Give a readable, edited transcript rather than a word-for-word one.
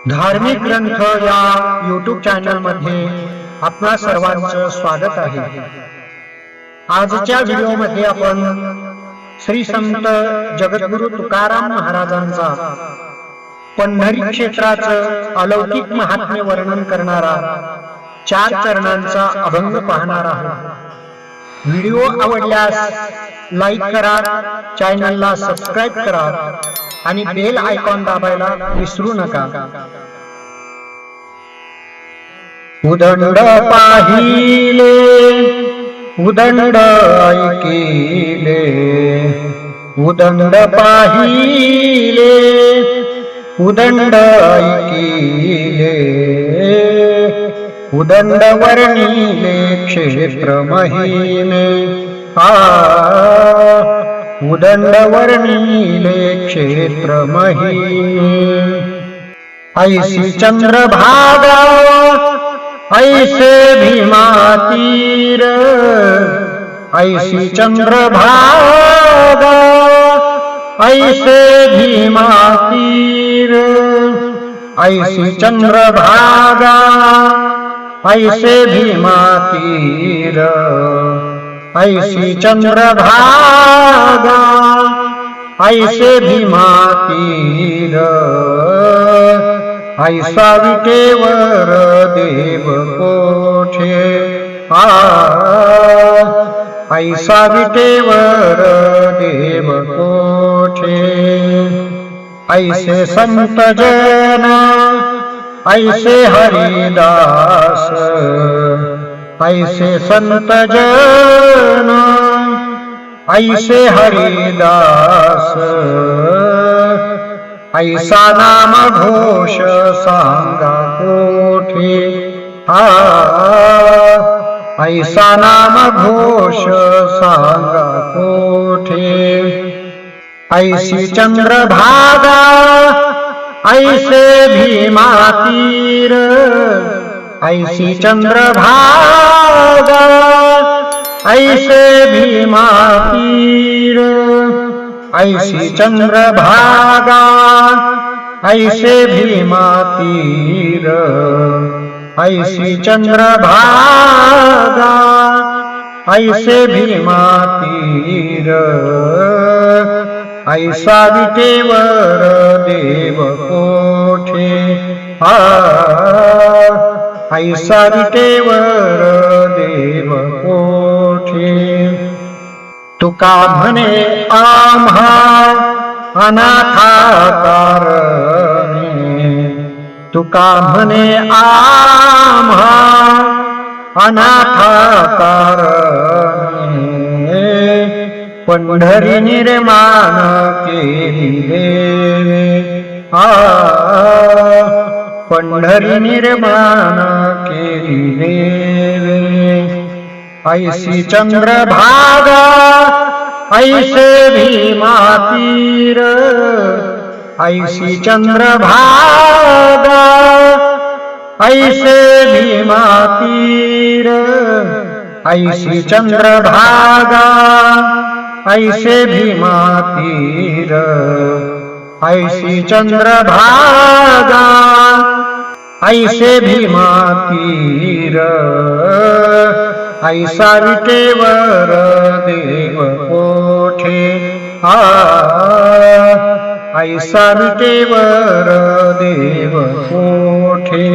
धार्मिक ग्रंथ या यूट्यूब चॅनल मध्ये आपणा सर्वांचं स्वागत आहे। आजच्या व्हिडिओमध्ये आपण श्री संत जगद्गुरु तुकाराम महाराजांचा पंढरी क्षेत्राचं अलौकिक महात्म्य वर्णन करणारा 4 चरणांचा अभंग पाहणार आहोत। व्हिडिओ आवडल्यास लाईक करा, चॅनलला सबस्क्राइब करा आणि बेल आयकॉन दाबायला विसरू नका। उदंड पाहिले उदंड ऐकिले, उदंड पाहिले उदंड ऐकिले, उदंड वर्णिले क्षेत्र महिमे उदंड वर्णिले क्षेत्र महिमे। ऐसी चंद्रभागा ऐसे भीमातीर, ऐसी चंद्रभागा ऐसे भीमातीर, ऐसी चंद्रभागा ऐसे भीमातीर, ऐसी चंद्रभागा ऐसे भीमातीर। ऐसा विटेवर देव कोठे ऐसा विटेवर देव कोठे। ऐसे संत जन ऐसे हरिदास, ऐसे संत जन ऐसे हरिदास। ऐसा नाम घोष सांगा कोठे ऐसा नाम घोष सांगा कोठे। ऐसी चंद्रभागा ऐसे भीमातीर, ऐसी चंद्रभागा ऐसे भीमातीर, ऐसी चंद्रभागा ऐसे भीमातीर, ऐसी चंद्रभागा ऐसे भीमातीर। ऐसा विटेवर देव कोठे ऐसा विटेवर देव कोठे। तुका म्हणे आम्हा अनाथा कारणे, तुका म्हणे आम्हा अनाथा कारणे। पंढरी निर्माण केली देवे पंढरी निर्माण केली देवे। ऐसी चंद्रभागा ऐसे भीमातीर, ऐसी चंद्रभागा ऐसे भीमातीर, ऐसी चंद्रभागा ऐसे भीमातीर, ऐसी चंद्रभागा ऐसे भीमातीर। ऐसा विटेवर देव कोठे ऐसा विटेवर देव कोठे।